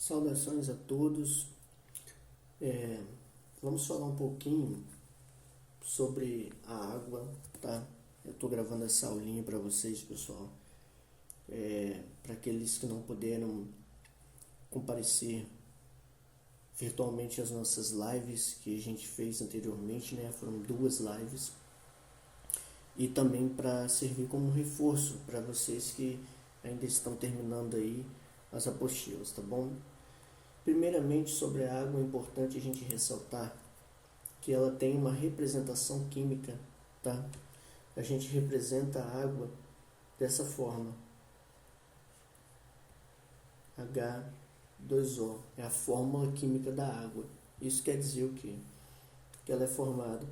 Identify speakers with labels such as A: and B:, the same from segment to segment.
A: Saudações a todos. Vamos falar um pouquinho sobre a água, tá? Eu estou gravando essa aulinha para vocês, pessoal. Para aqueles que não puderam comparecer virtualmente às nossas lives que a gente fez anteriormente, né? Foram 2 lives. E também para servir como reforço para vocês que ainda estão terminando aí as apostilas, tá bom? Primeiramente, sobre a água, é importante a gente ressaltar que ela tem uma representação química, tá? A gente representa a água dessa forma. H2O é a fórmula química da água. Isso quer dizer o quê? Que ela é formada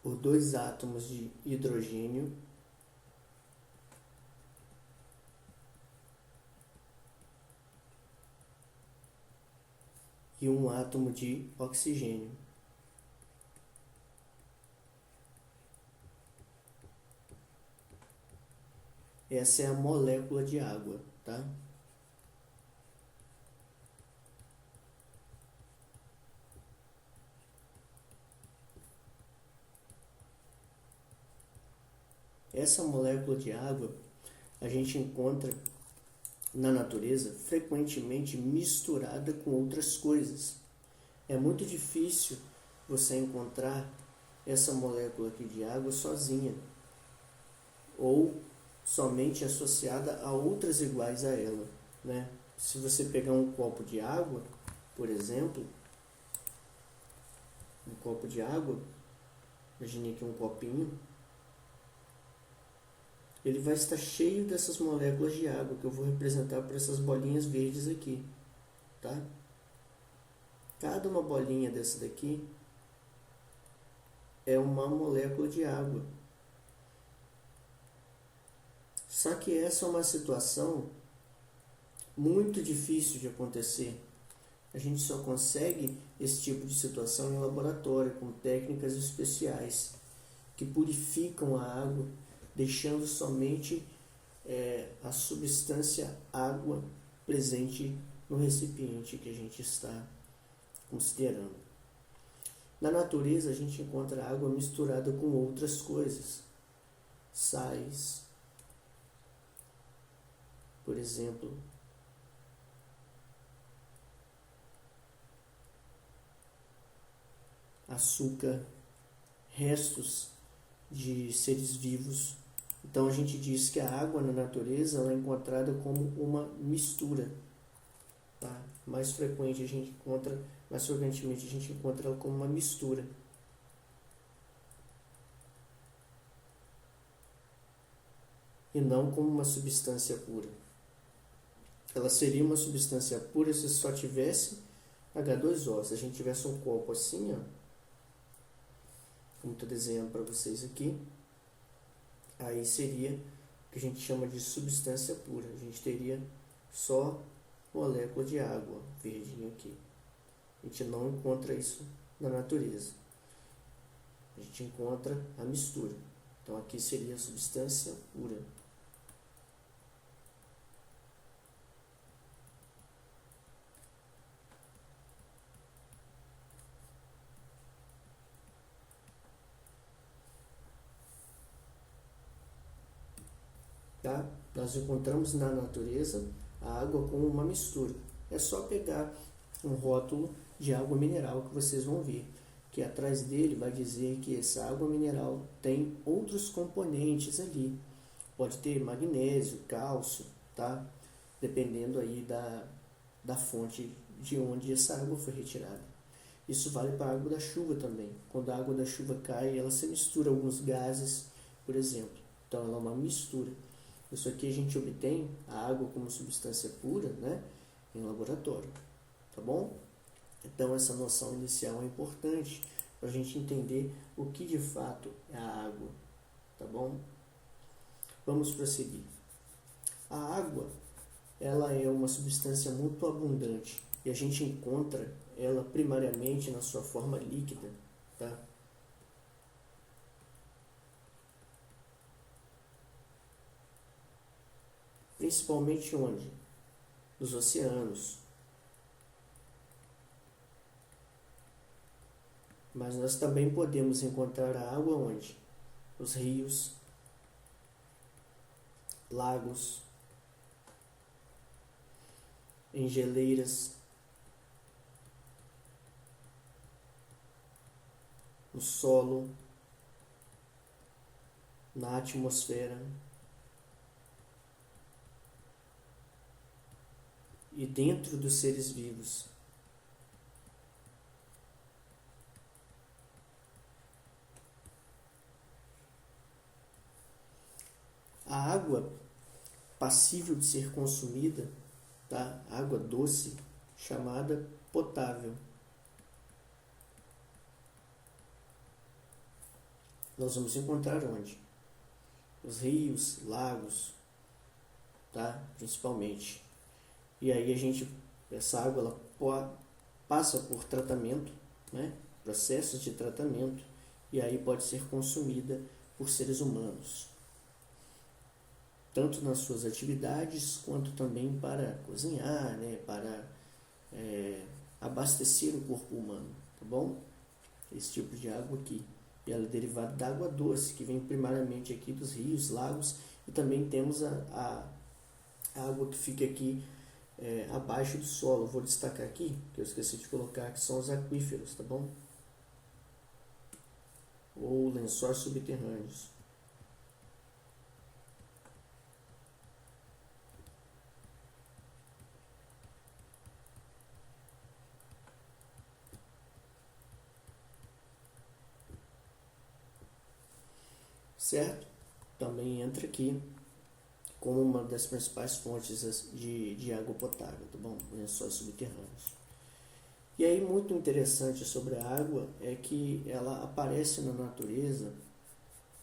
A: por 2 átomos de hidrogênio e um átomo de oxigênio. Essa é a molécula de água, tá? Essa molécula de água a gente encontra na natureza frequentemente misturada com outras coisas. É muito difícil você encontrar essa molécula aqui de água sozinha ou somente associada a outras iguais a ela, né? Se você pegar um copo de água, por exemplo, um copo de água, imagine aqui um copinho, ele vai estar cheio dessas moléculas de água que eu vou representar por essas bolinhas verdes aqui, tá? Cada uma bolinha dessa daqui é uma molécula de água. Só que essa é uma situação muito difícil de acontecer. A gente só consegue esse tipo de situação em laboratório, com técnicas especiais que purificam a água, deixando somente a substância água presente no recipiente que a gente está considerando. Na natureza, a gente encontra água misturada com outras coisas, sais, por exemplo, açúcar, restos de seres vivos. Então a gente diz que a água na natureza ela é encontrada como uma mistura, tá? Mais frequentemente a gente encontra ela como uma mistura. E não como uma substância pura. Ela seria uma substância pura se só tivesse H2O. Se a gente tivesse um copo assim, ó, como estou desenhando para vocês aqui, aí seria o que a gente chama de substância pura. A gente teria só molécula de água, verdinho aqui. A gente não encontra isso na natureza. A gente encontra a mistura. Então aqui seria a substância pura. Tá? Nós encontramos na natureza a água como uma mistura. É só pegar um rótulo de água mineral que vocês vão ver, que atrás dele vai dizer que essa água mineral tem outros componentes ali. Pode ter magnésio, cálcio, tá? Dependendo aí da fonte de onde essa água foi retirada. Isso vale para a água da chuva também. Quando a água da chuva cai, ela se mistura alguns gases, por exemplo. Então ela é uma mistura. Isso aqui a gente obtém a água como substância pura, né, em laboratório, tá bom? Então essa noção inicial é importante para a gente entender o que de fato é a água, tá bom? Vamos prosseguir. A água, ela é uma substância muito abundante e a gente encontra ela primariamente na sua forma líquida, tá? Principalmente onde? Nos oceanos, Mas nós também podemos encontrar a água onde? Os rios, lagos, em geleiras, no solo, na atmosfera e dentro dos seres vivos. A água passível de ser consumida, tá? Água doce, chamada potável. Nós vamos encontrar onde? Os rios, lagos, tá? Principalmente. E aí essa água ela passa por tratamento, né? Processos de tratamento, e aí pode ser consumida por seres humanos, tanto nas suas atividades, quanto também para cozinhar, né? Para abastecer o corpo humano, tá bom? Esse tipo de água aqui. E ela é derivada da água doce, que vem primariamente aqui dos rios, lagos, e também temos a água que fica aqui abaixo do solo. Vou destacar aqui, que eu esqueci de colocar, que são os aquíferos, tá bom? Ou lençóis subterrâneos. Certo? Também entra aqui como uma das principais fontes de água potável, tá bom? Lençóis subterrâneos. E aí, muito interessante sobre a água é que ela aparece na natureza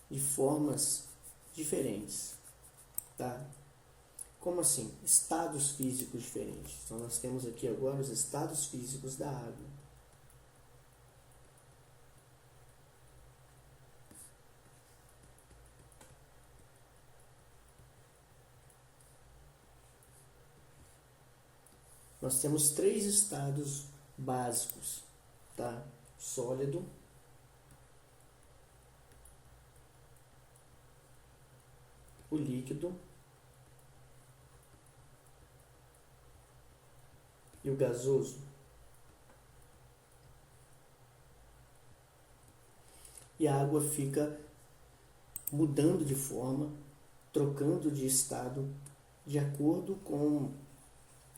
A: de formas diferentes, tá? Como assim? Estados físicos diferentes. Então, nós temos aqui agora os estados físicos da água. Nós temos 3 estados básicos, tá? Sólido, o líquido e o gasoso. E a água fica mudando de forma, trocando de estado, de acordo com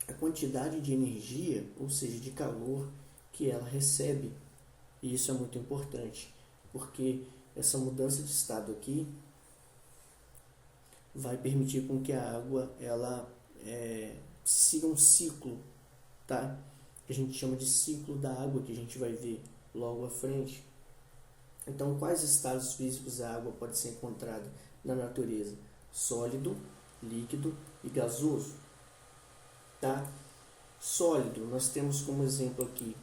A: a quantidade de energia, ou seja, de calor que ela recebe. E isso é muito importante, porque essa mudança de estado aqui vai permitir com que a água ela siga um ciclo, tá? Que a gente chama de ciclo da água, que a gente vai ver logo à frente. Então, quais estados físicos da água pode ser encontrada na natureza? Sólido, líquido e gasoso. Tá? Sólido, nós temos como exemplo aqui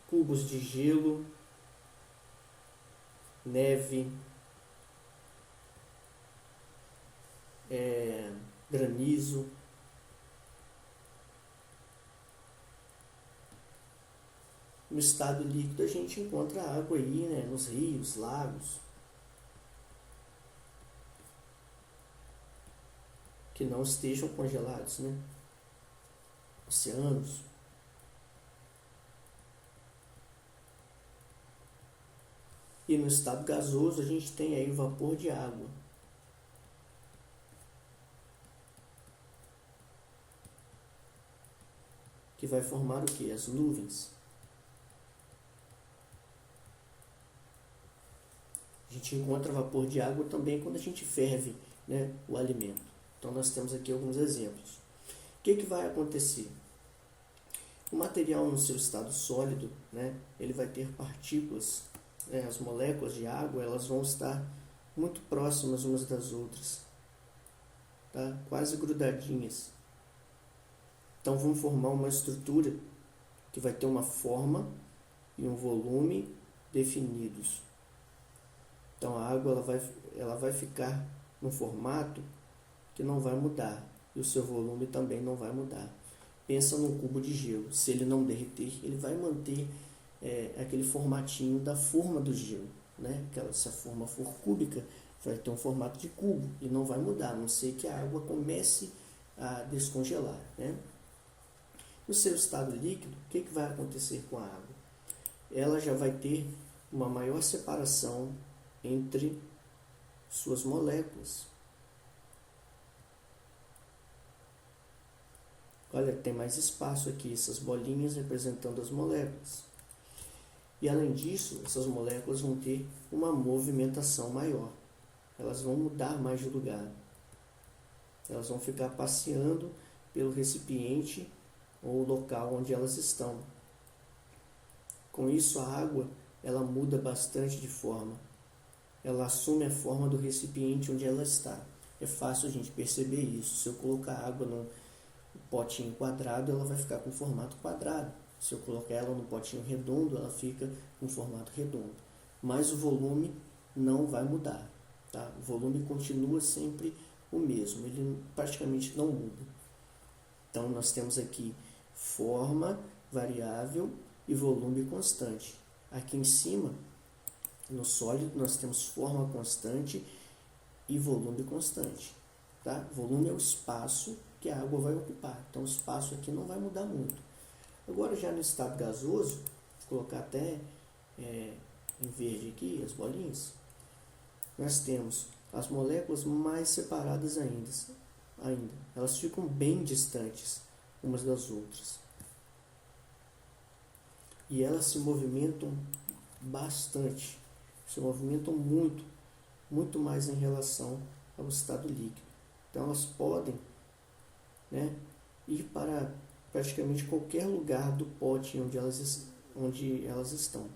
A: cubos de gelo, neve, granizo. No estado líquido a gente encontra água aí, né, nos rios, lagos, que não estejam congelados, né? Oceanos. E no estado gasoso a gente tem aí o vapor de água. Que vai formar o que? As nuvens. A gente encontra vapor de água também quando a gente ferve, né, o alimento. Então nós temos aqui alguns exemplos. O que vai acontecer? O material no seu estado sólido, né, ele vai ter partículas, né, as moléculas de água elas vão estar muito próximas umas das outras, tá? Quase grudadinhas. Então vão formar uma estrutura que vai ter uma forma e um volume definidos. Então a água ela vai ficar num formato que não vai mudar e o seu volume também não vai mudar. Pensa num cubo de gelo, se ele não derreter, ele vai manter aquele formatinho da forma do gelo, né? Se a forma for cúbica, vai ter um formato de cubo e não vai mudar, a não ser que a água comece a descongelar, né? No seu estado líquido, o que vai acontecer com a água? Ela já vai ter uma maior separação entre suas moléculas. Olha, tem mais espaço aqui, essas bolinhas representando as moléculas. E além disso, essas moléculas vão ter uma movimentação maior. Elas vão mudar mais de lugar. Elas vão ficar passeando pelo recipiente ou local onde elas estão. Com isso, a água ela muda bastante de forma. Ela assume a forma do recipiente onde ela está. É fácil a gente perceber isso. Se eu colocar água num potinho quadrado, ela vai ficar com formato quadrado. Se eu colocar ela no potinho redondo, ela fica com formato redondo. Mas o volume não vai mudar. Tá? O volume continua sempre o mesmo. Ele praticamente não muda. Então, nós temos aqui forma variável e volume constante. Aqui em cima, no sólido, nós temos forma constante e volume constante. Tá? Volume é o espaço que a água vai ocupar. Então, o espaço aqui não vai mudar muito. Agora, já no estado gasoso, vou colocar até em verde aqui as bolinhas, nós temos as moléculas mais separadas ainda. Elas ficam bem distantes umas das outras. E elas se movimentam bastante, se movimentam muito mais em relação ao estado líquido. Então elas podem, né, ir para praticamente qualquer lugar do pote onde elas estão,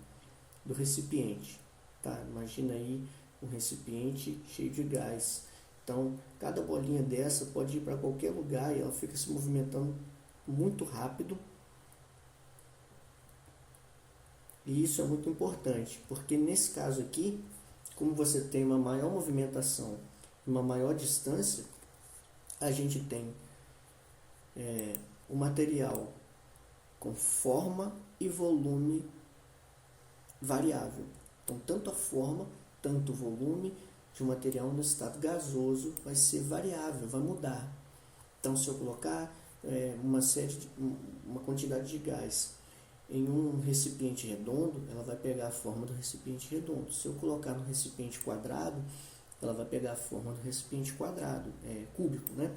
A: do recipiente. Tá? Imagina aí um recipiente cheio de gás. Então cada bolinha dessa pode ir para qualquer lugar e ela fica se movimentando muito rápido. E isso é muito importante, porque nesse caso aqui, como você tem uma maior movimentação, uma maior distância, a gente tem o material com forma e volume variável. Então, tanto a forma, tanto o volume de um material no estado gasoso vai ser variável, vai mudar. Então, se eu colocar uma quantidade de gás em um recipiente redondo, ela vai pegar a forma do recipiente redondo. Se eu colocar no recipiente quadrado, ela vai pegar a forma do recipiente quadrado, cúbico, né?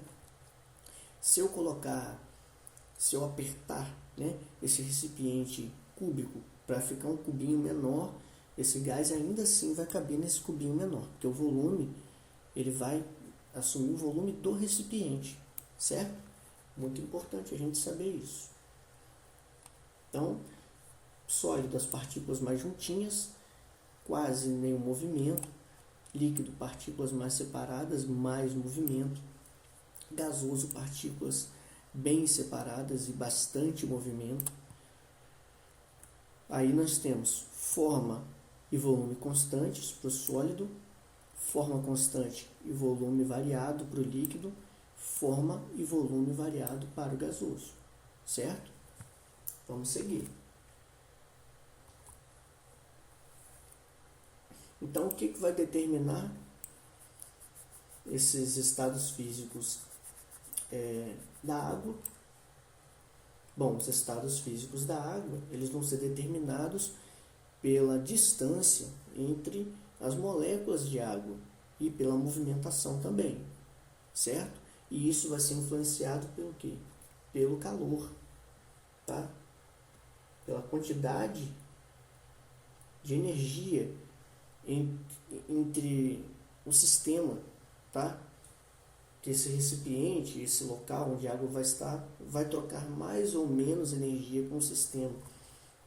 A: Se eu apertar, né, esse recipiente cúbico para ficar um cubinho menor, esse gás ainda assim vai caber nesse cubinho menor, porque o volume, ele vai assumir o volume do recipiente, certo? Muito importante a gente saber isso. Então, sólido, as partículas mais juntinhas, quase nenhum movimento. Líquido, partículas mais separadas, mais movimento. Gasoso, partículas bem separadas e bastante movimento. Aí nós temos forma e volume constantes para o sólido, forma constante e volume variado para o líquido, forma e volume variado para o gasoso, certo? Vamos seguir. Então, o que vai determinar esses estados físicos da água? Bom, os estados físicos da água, eles vão ser determinados pela distância entre as moléculas de água e pela movimentação também, certo? E isso vai ser influenciado pelo quê? Pelo calor, tá? Pela quantidade de energia entre o sistema, tá? Que esse recipiente, esse local onde a água vai estar, vai trocar mais ou menos energia com o sistema.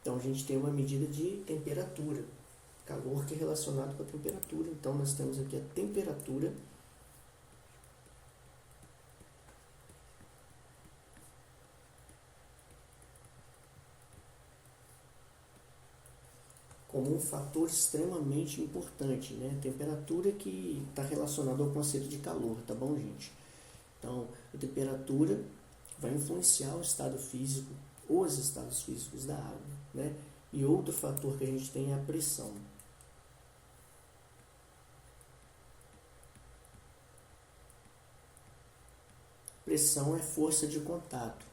A: Então a gente tem uma medida de temperatura, calor que é relacionado com a temperatura. Então nós temos aqui a temperatura como um fator extremamente importante, né? Temperatura que está relacionada ao conceito de calor, tá bom, gente? Então, a temperatura vai influenciar o estado físico, os estados físicos da água, né? E outro fator que a gente tem é a pressão. Pressão é força de contato,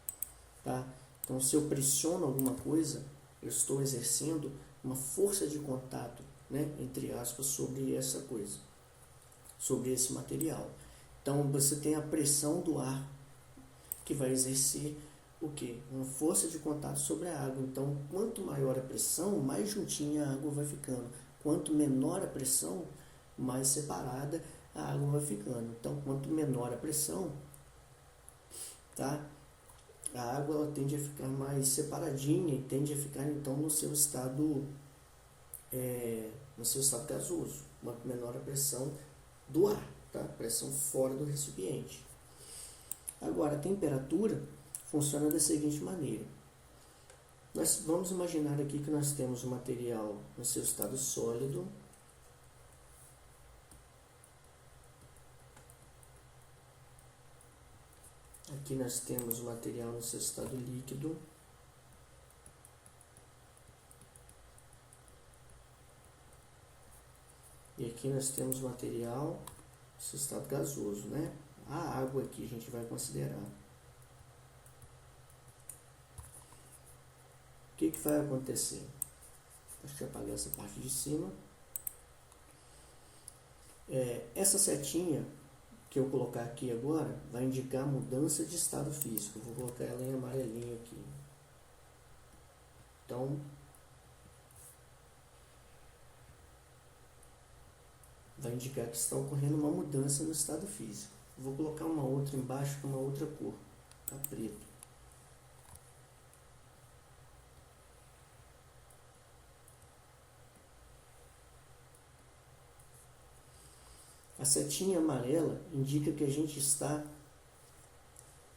A: tá? Então, se eu pressiono alguma coisa, eu estou exercendo uma força de contato, né, entre aspas, sobre essa coisa, sobre esse material. Então, você tem a pressão do ar, que vai exercer o quê? Uma força de contato sobre a água. Então, quanto maior a pressão, mais juntinha a água vai ficando. Quanto menor a pressão, mais separada a água vai ficando. Então, quanto menor a pressão, tá? A água ela tende a ficar mais separadinha e tende a ficar então no seu estado gasoso, quanto menor a pressão do ar, tá? Pressão fora do recipiente. Agora, a temperatura funciona da seguinte maneira. Nós vamos imaginar aqui que nós temos o material no seu estado sólido. Aqui nós temos o material no seu estado líquido. E aqui nós temos o material no seu estado gasoso, né? A água aqui a gente vai considerar. O que vai acontecer? Deixa eu apagar essa parte de cima. Essa setinha que eu colocar aqui agora vai indicar mudança de estado físico. Vou colocar ela em amarelinho aqui. Então, vai indicar que está ocorrendo uma mudança no estado físico. Vou colocar uma outra embaixo com uma outra cor, tá preto. A setinha amarela indica que a gente está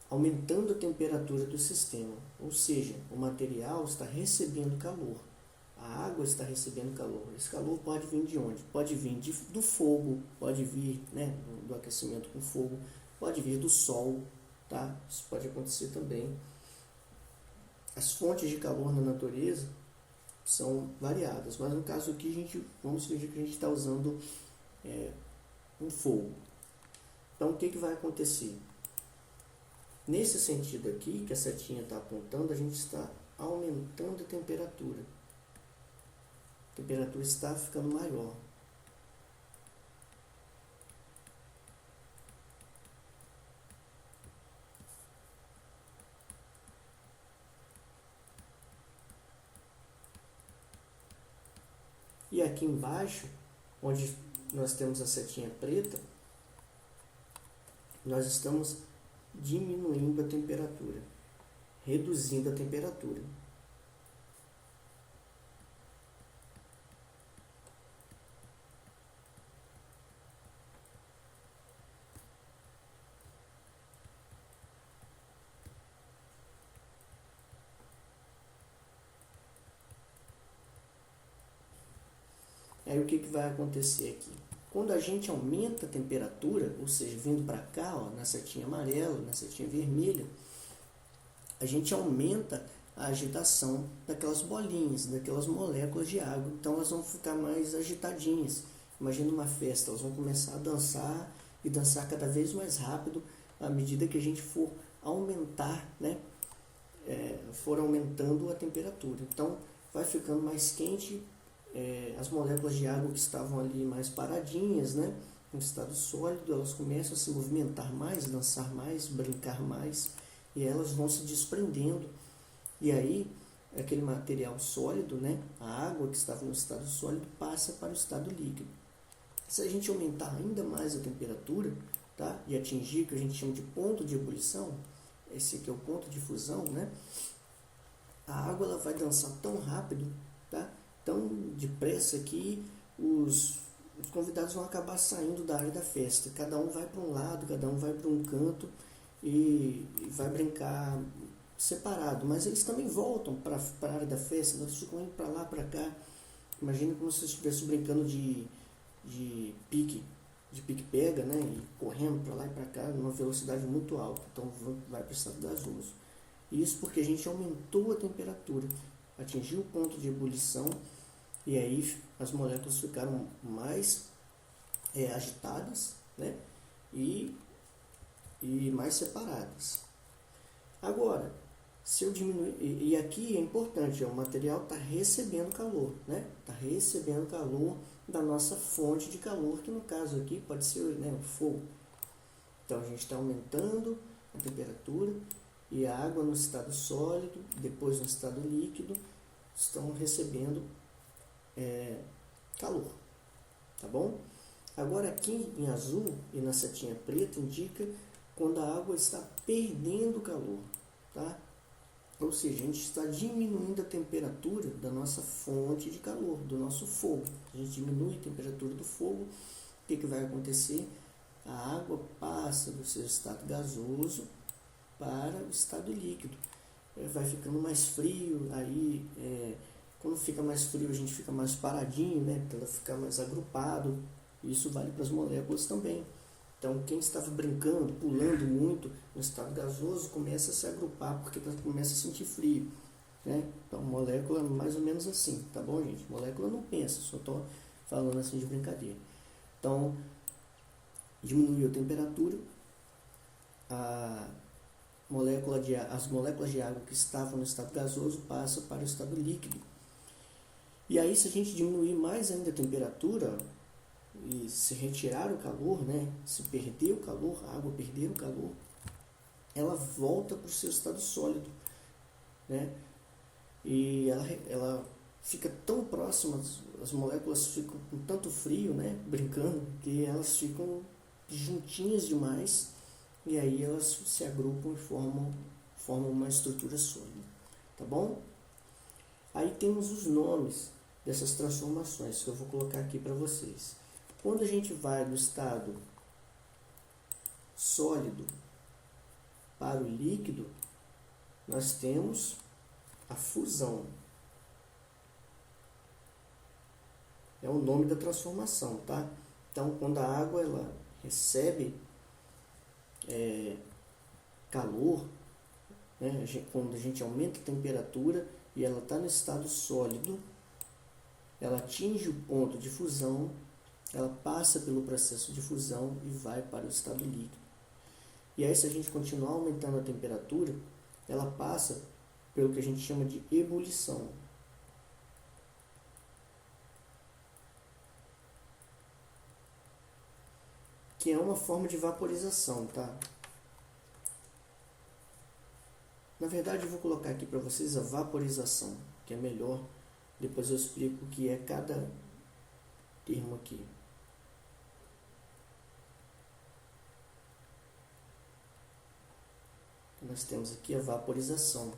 A: aumentando a temperatura do sistema, ou seja, o material está recebendo calor, a água está recebendo calor. Esse calor pode vir de onde? Pode vir do fogo, pode vir, né, do aquecimento com fogo, pode vir do sol, tá? Isso pode acontecer também. As fontes de calor na natureza são variadas, mas no caso aqui vamos fingir que a gente está usando um fogo. Então, o que vai acontecer? Nesse sentido aqui, que a setinha está apontando, a gente está aumentando a temperatura. A temperatura está ficando maior. E aqui embaixo, onde nós temos a setinha preta, nós estamos diminuindo a temperatura, reduzindo a temperatura. Aí o que vai acontecer aqui? Quando a gente aumenta a temperatura, ou seja, vindo para cá, ó, na setinha amarela, na setinha vermelha, a gente aumenta a agitação daquelas bolinhas, daquelas moléculas de água. Então elas vão ficar mais agitadinhas. Imagina uma festa, elas vão começar a dançar e dançar cada vez mais rápido à medida que a gente for aumentar, né? For aumentando a temperatura. Então vai ficando mais quente. As moléculas de água que estavam ali mais paradinhas, né, em estado sólido, elas começam a se movimentar mais, dançar mais, brincar mais, e elas vão se desprendendo. E aí, aquele material sólido, né, a água que estava no estado sólido, passa para o estado líquido. Se a gente aumentar ainda mais a temperatura, tá, e atingir o que a gente chama de ponto de ebulição, esse aqui é o ponto de fusão, né, a água ela vai dançar tão rápido, tá, tão depressa que os convidados vão acabar saindo da área da festa. Cada um vai para um lado, cada um vai para um canto e vai brincar separado. Mas eles também voltam para a área da festa, eles ficam indo para lá, para cá. Imagina como se estivesse brincando de pique-pega, né? E correndo para lá e para cá numa velocidade muito alta. Então vai para o estado gasoso. Isso porque a gente aumentou a temperatura. atingiu o ponto de ebulição e aí as moléculas ficaram mais agitadas, né? E mais separadas. Agora, se eu diminuir, e aqui é importante, o material está recebendo calor, né? Está recebendo calor da nossa fonte de calor, que no caso aqui pode ser, né, o fogo. Então a gente está aumentando a temperatura e a água no estado sólido, depois no estado líquido, estão recebendo calor, tá bom? Agora aqui em azul e na setinha preta indica quando a água está perdendo calor, tá? Ou seja, a gente está diminuindo a temperatura da nossa fonte de calor, do nosso fogo. A gente diminui a temperatura do fogo, o que vai acontecer? A água passa do seu estado gasoso para o estado líquido. Vai ficando mais frio, aí quando fica mais frio a gente fica mais paradinho, né? Para ela ficar mais agrupado. Isso vale para as moléculas também. Então, quem estava brincando, pulando muito no estado gasoso, começa a se agrupar porque começa a sentir frio, né? Então, molécula é mais ou menos assim, tá bom, gente? Molécula não pensa, só estou falando assim de brincadeira. Então, diminuiu a temperatura, as moléculas de água que estavam no estado gasoso passam para o estado líquido. E aí, se a gente diminuir mais ainda a temperatura, e se retirar o calor, né? Se perder o calor, a água perder o calor, ela volta para o seu estado sólido, né? E ela fica tão próxima, as moléculas ficam com tanto frio, né? Brincando, que elas ficam juntinhas demais e aí elas se agrupam e formam uma estrutura sólida, tá bom? Aí temos os nomes dessas transformações que eu vou colocar aqui para vocês. Quando a gente vai do estado sólido para o líquido, nós temos a fusão. É o nome da transformação, tá? Então, quando a água ela recebe calor, né? Quando a gente aumenta a temperatura e ela está no estado sólido, ela atinge o ponto de fusão, ela passa pelo processo de fusão e vai para o estado líquido. E aí, se a gente continuar aumentando a temperatura, ela passa pelo que a gente chama de ebulição. Que é uma forma de vaporização, tá? Na verdade, eu vou colocar aqui para vocês a vaporização, que é melhor. Depois eu explico o que é cada termo aqui. Nós temos aqui a vaporização.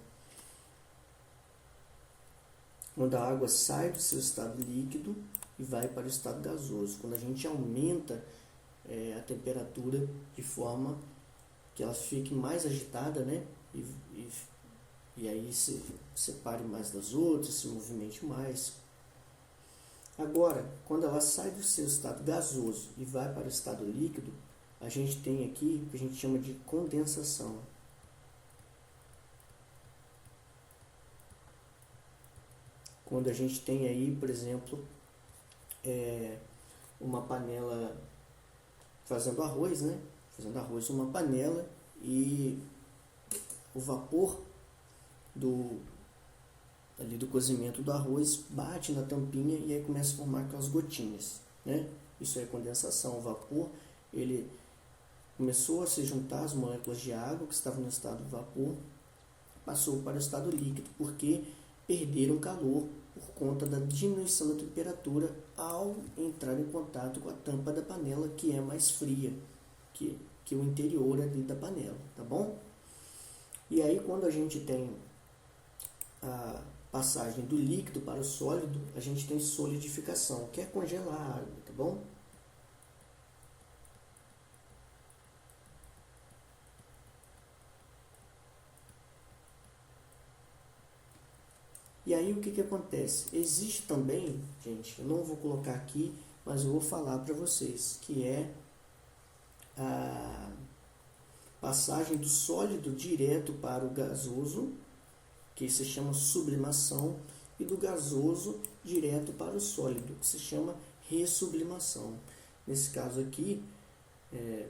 A: Quando a água sai do seu estado líquido e vai para o estado gasoso. Quando a gente aumenta a temperatura de forma que ela fique mais agitada, né? E aí se separe mais das outras, se movimente mais. Agora, quando ela sai do seu estado gasoso e vai para o estado líquido, a gente tem aqui o que a gente chama de condensação. Quando a gente tem aí, por exemplo, uma panela fazendo arroz, né? Fazendo arroz numa panela e o vapor ali do cozimento do arroz bate na tampinha e aí começa a formar aquelas gotinhas, né? Isso é condensação. O vapor, ele começou a se juntar às moléculas de água que estavam no estado de vapor, passou para o estado líquido, porque perderam calor por conta da diminuição da temperatura ao entrar em contato com a tampa da panela, que é mais fria que o interior ali da panela, tá bom? E aí, quando a gente tem a passagem do líquido para o sólido, a gente tem solidificação, que é congelar a água, tá bom? E aí o que acontece? Existe também, gente, eu não vou colocar aqui, mas eu vou falar para vocês, que é a passagem do sólido direto para o gasoso, que se chama sublimação, e do gasoso direto para o sólido, que se chama ressublimação. Nesse caso aqui,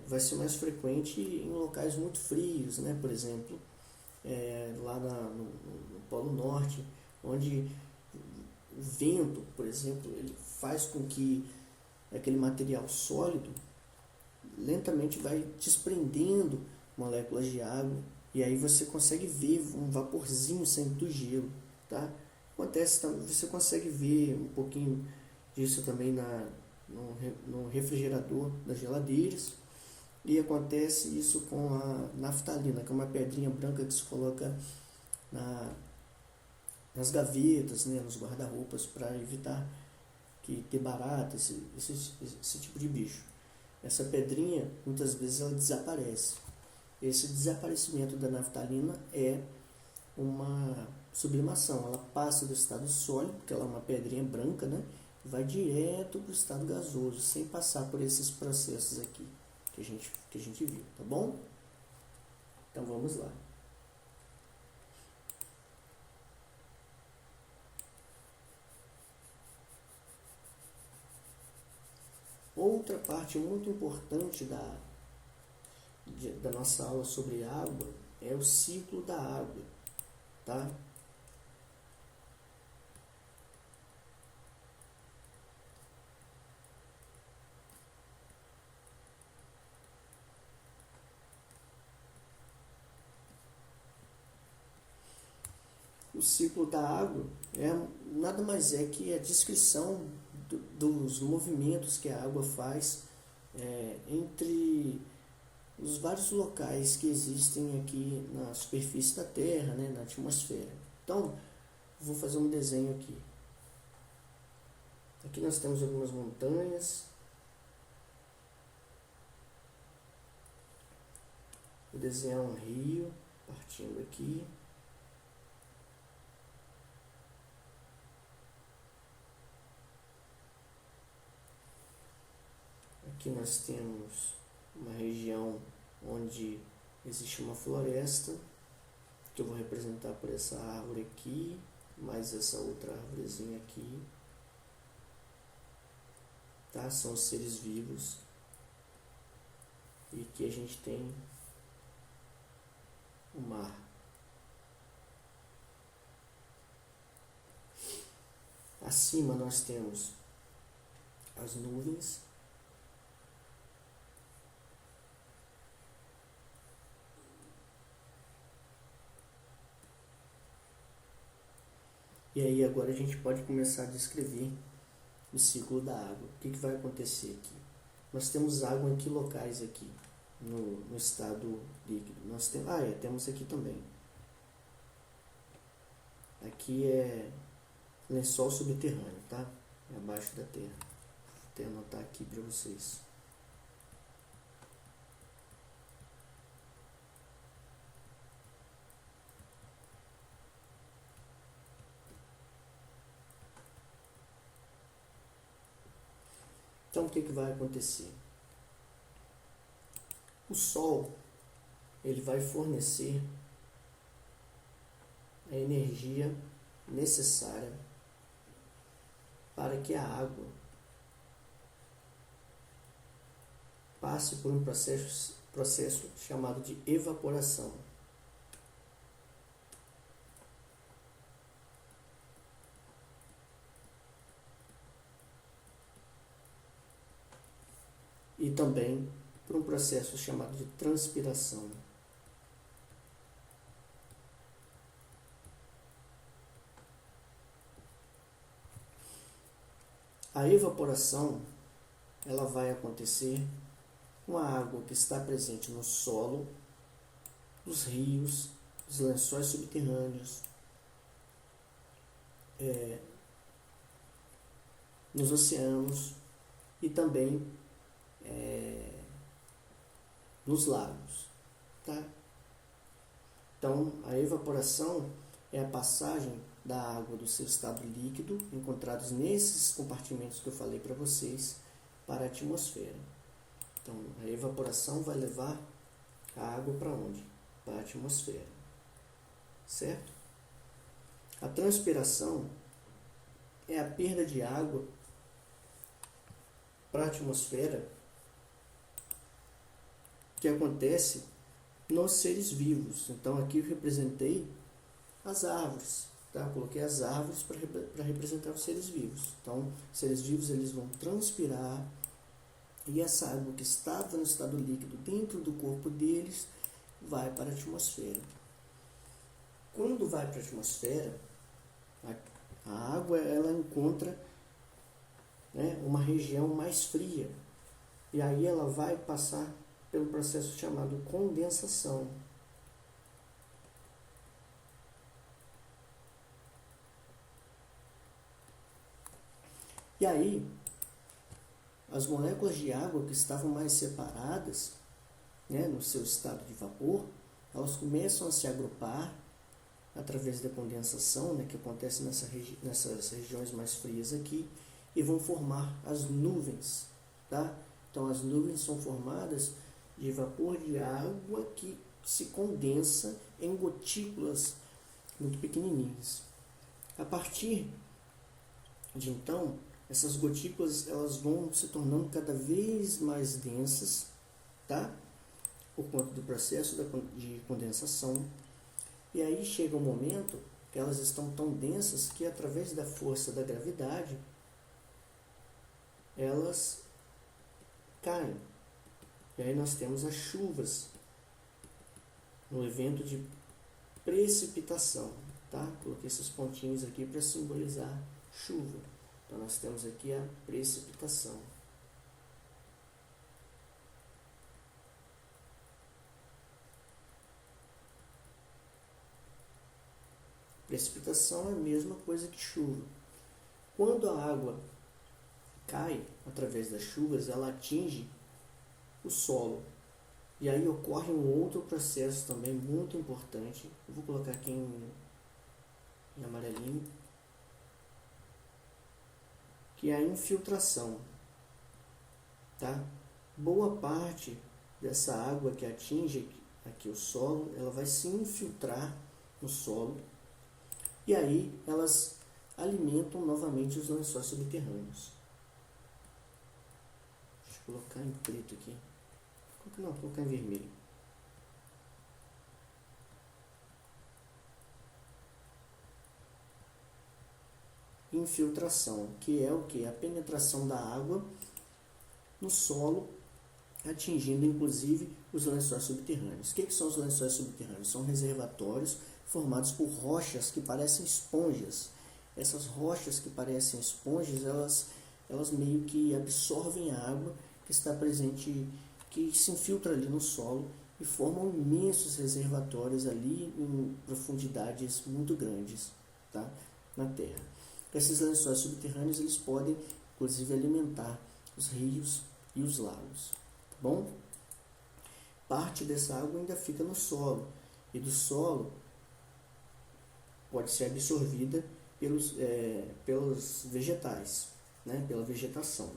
A: vai ser mais frequente em locais muito frios, né? Por exemplo, lá no Polo Norte, onde o vento, por exemplo, ele faz com que aquele material sólido lentamente vai desprendendo moléculas de água, e aí você consegue ver um vaporzinho saindo do gelo, tá? Acontece, você consegue ver um pouquinho disso também no refrigerador das geladeiras, e acontece isso com a naftalina, que é uma pedrinha branca que se coloca nas gavetas, né, nos guarda-roupas, para evitar que ter barata, esse tipo de bicho. Essa pedrinha, muitas vezes, ela desaparece. Esse desaparecimento da naftalina é uma sublimação. Ela passa do estado sólido, porque ela é uma pedrinha branca, né? Vai direto para o estado gasoso, sem passar por esses processos aqui que a gente viu, tá bom? Então vamos lá. Outra parte muito importante da nossa aula sobre água é o ciclo da água, tá? O ciclo da água nada mais é que a descrição dos movimentos que a água faz entre os vários locais que existem aqui na superfície da Terra, né, na atmosfera. Então, vou fazer um desenho aqui. Aqui nós temos algumas montanhas. Vou desenhar um rio partindo aqui. Aqui nós temos uma região onde existe uma floresta, que eu vou representar por essa árvore aqui, mais essa outra árvorezinha aqui. Tá? São os seres vivos. E aqui a gente tem o mar. Acima nós temos as nuvens. E aí agora a gente pode começar a descrever o ciclo da água. O que vai acontecer aqui? Nós temos água em que locais aqui no estado líquido? Nós temos aqui também. Aqui é lençol subterrâneo, tá? É abaixo da terra. Vou até anotar aqui para vocês. Então, o que vai acontecer? O Sol, ele vai fornecer a energia necessária para que a água passe por um processo chamado de evaporação. E também por um processo chamado de transpiração. A evaporação, ela vai acontecer com a água que está presente no solo, nos rios, nos lençóis subterrâneos, nos oceanos e também nos lagos, tá? Então, a evaporação é a passagem da água do seu estado líquido, encontrados nesses compartimentos que eu falei para vocês, para a atmosfera. Então, a evaporação vai levar a água para onde? Para a atmosfera, certo? A transpiração é a perda de água para a atmosfera que acontece nos seres vivos. Então aqui eu representei as árvores, tá? Eu coloquei as árvores para representar os seres vivos. Então, os seres vivos eles vão transpirar e essa água que estava no estado líquido dentro do corpo deles vai para a atmosfera. Quando vai para a atmosfera, a água ela encontra, né, uma região mais fria e aí ela vai passar pelo processo chamado condensação. E aí, as moléculas de água que estavam mais separadas, né, no seu estado de vapor, elas começam a se agrupar através da condensação, né, que acontece nessas regiões mais frias aqui, e vão formar as nuvens. Tá? Então, as nuvens são formadas de vapor de água que se condensa em gotículas muito pequenininhas. A partir de então, essas gotículas elas vão se tornando cada vez mais densas, tá? Por conta do processo de condensação. E aí chega um momento que elas estão tão densas que através da força da gravidade elas caem. E aí nós temos as chuvas no evento de precipitação, tá? Coloquei esses pontinhos aqui para simbolizar chuva. Então nós temos aqui a precipitação. Precipitação é a mesma coisa que chuva. Quando a água cai através das chuvas, ela atinge o solo. E aí ocorre um outro processo também muito importante. Eu vou colocar aqui em amarelinho, que é a infiltração. Tá? Boa parte dessa água que atinge aqui o solo, ela vai se infiltrar no solo. E aí elas alimentam novamente os lençóis subterrâneos. Deixa eu colocar em preto aqui. Não, vou colocar em vermelho. Infiltração, que é o que? A penetração da água no solo, atingindo inclusive os lençóis subterrâneos. O que são os lençóis subterrâneos? São reservatórios formados por rochas que parecem esponjas. Essas rochas que parecem esponjas, elas meio que absorvem a água que está presente, que se infiltra ali no solo e formam imensos reservatórios ali em profundidades muito grandes, tá? Na Terra. Esses lençóis subterrâneos eles podem, inclusive, alimentar os rios e os lagos. Tá bom? Parte dessa água ainda fica no solo e do solo pode ser absorvida pelos vegetais, né? Pela vegetação.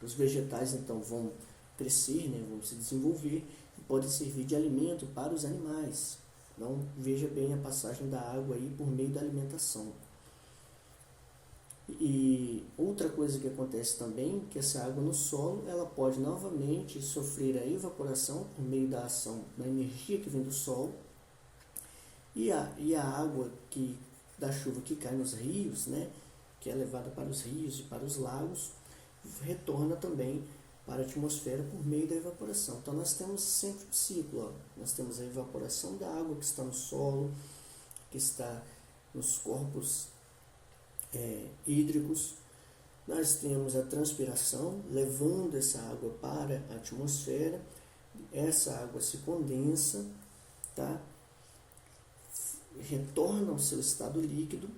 A: Os vegetais então vão crescer, né? Vão se desenvolver e podem servir de alimento para os animais. Então veja bem a passagem da água aí por meio da alimentação. E outra coisa que acontece também, que essa água no solo, ela pode novamente sofrer a evaporação por meio da ação da energia que vem do sol, e a água da chuva que cai nos rios, né, que é levada para os rios e para os lagos, retorna também para a atmosfera por meio da evaporação. Então nós temos sempre um ciclo. Ó. Nós temos a evaporação da água que está no solo, que está nos corpos hídricos. Nós temos a transpiração, levando essa água para a atmosfera. Essa água se condensa, tá? Retorna ao seu estado líquido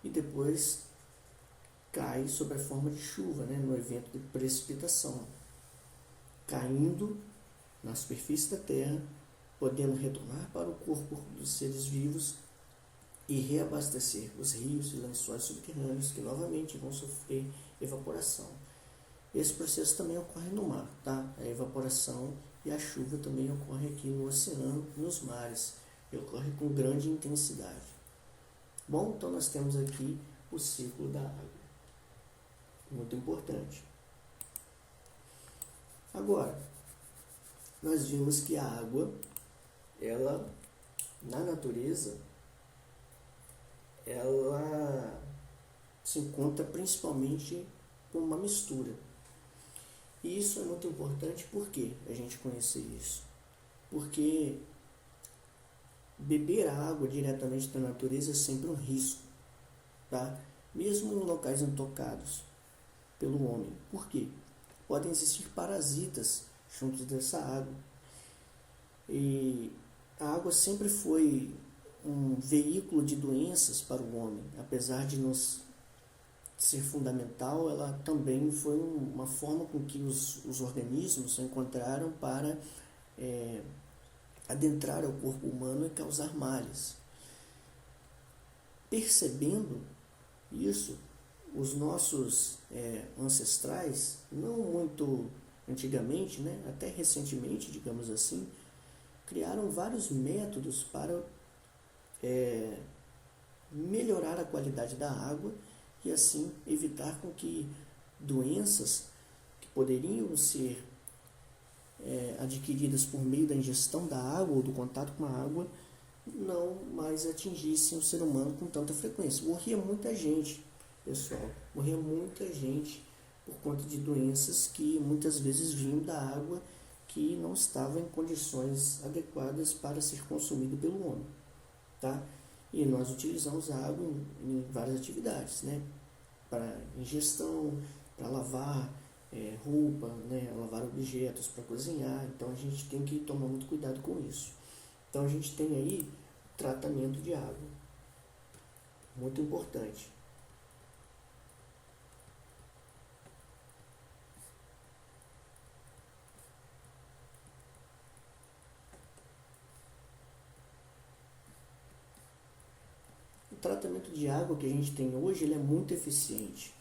A: e depois cai sob a forma de chuva, né? No evento de precipitação, caindo na superfície da Terra, podendo retornar para o corpo dos seres vivos e reabastecer os rios e lençóis subterrâneos que novamente vão sofrer evaporação. Esse processo também ocorre no mar, tá? A evaporação e a chuva também ocorre aqui no oceano, nos mares, e ocorre com grande intensidade. Bom, então nós temos aqui o ciclo da água. Muito importante. Agora, nós vimos que a água, ela, na natureza, ela se encontra principalmente com uma mistura. E isso é muito importante porque a gente conhecer isso. Porque beber a água diretamente da natureza é sempre um risco, tá? Mesmo em locais intocados pelo homem. Por quê? Podem existir parasitas junto dessa água. E a água sempre foi um veículo de doenças para o homem. Apesar de nos ser fundamental, ela também foi uma forma com que os organismos encontraram para adentrar ao corpo humano e causar males. Percebendo isso, os nossos ancestrais, não muito antigamente, né, até recentemente, digamos assim, criaram vários métodos para melhorar a qualidade da água e assim evitar com que doenças que poderiam ser adquiridas por meio da ingestão da água ou do contato com a água não mais atingissem o ser humano com tanta frequência. Morria muita gente, pessoal, morria muita gente por conta de doenças que muitas vezes vinham da água que não estava em condições adequadas para ser consumido pelo homem, tá? E nós utilizamos a água em várias atividades, né? Para ingestão, para lavar roupa, né? Lavar objetos, para cozinhar. Então a gente tem que tomar muito cuidado com isso. Então a gente tem aí tratamento de água, muito importante. O tratamento de água que a gente tem hoje, ele é muito eficiente,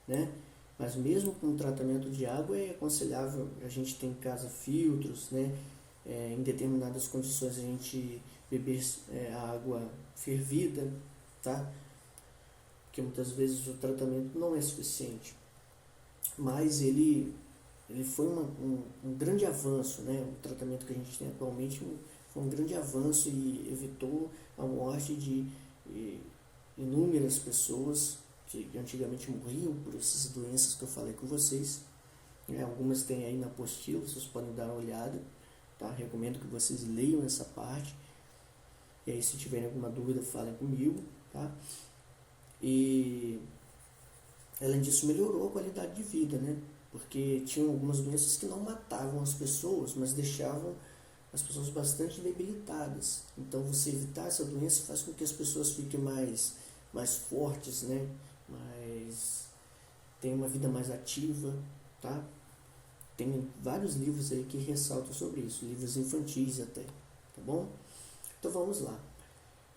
A: né? Mas mesmo com o tratamento de água é aconselhável a gente ter em casa filtros, né? Em determinadas condições a gente beber a água fervida, tá? Porque muitas vezes o tratamento não é suficiente. Mas ele foi um grande avanço, né? O tratamento que a gente tem atualmente foi um grande avanço e evitou a morte de inúmeras pessoas que antigamente morriam por essas doenças que eu falei com vocês. Algumas tem aí na apostila, vocês podem dar uma olhada, tá? Recomendo que vocês leiam essa parte. E aí, se tiverem alguma dúvida, falem comigo, tá? E além disso, melhorou a qualidade de vida, né? Porque tinham algumas doenças que não matavam as pessoas, mas deixavam as pessoas bastante debilitadas. Então, você evitar essa doença faz com que as pessoas fiquem mais fortes, né? Tenham uma vida mais ativa, tá? Tem vários livros aí que ressaltam sobre isso, livros infantis até, tá bom? Então, vamos lá.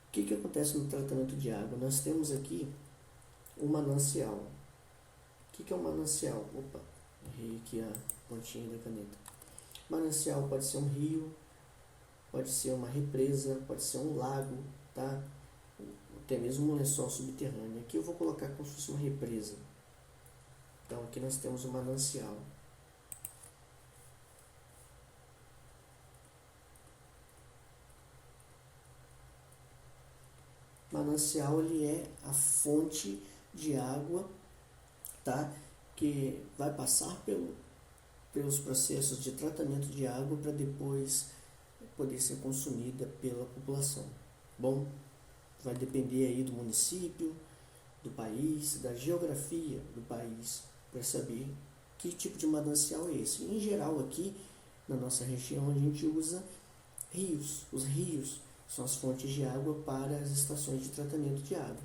A: O que acontece no tratamento de água? Nós temos aqui um manancial. O que é um manancial? Opa, errei aqui a pontinha da caneta. Manancial pode ser um rio, pode ser uma represa, pode ser um lago, tá? Até mesmo um lençol subterrâneo. Aqui eu vou colocar como se fosse uma represa. Então aqui nós temos um manancial. Manancial, ele é a fonte de água, tá? Que vai passar pelos processos de tratamento de água para depois poder ser consumida pela população. Bom, vai depender aí do município, do país, da geografia do país, para saber que tipo de manancial é esse. Em geral, aqui na nossa região, a gente usa rios. Os rios são as fontes de água para as estações de tratamento de água.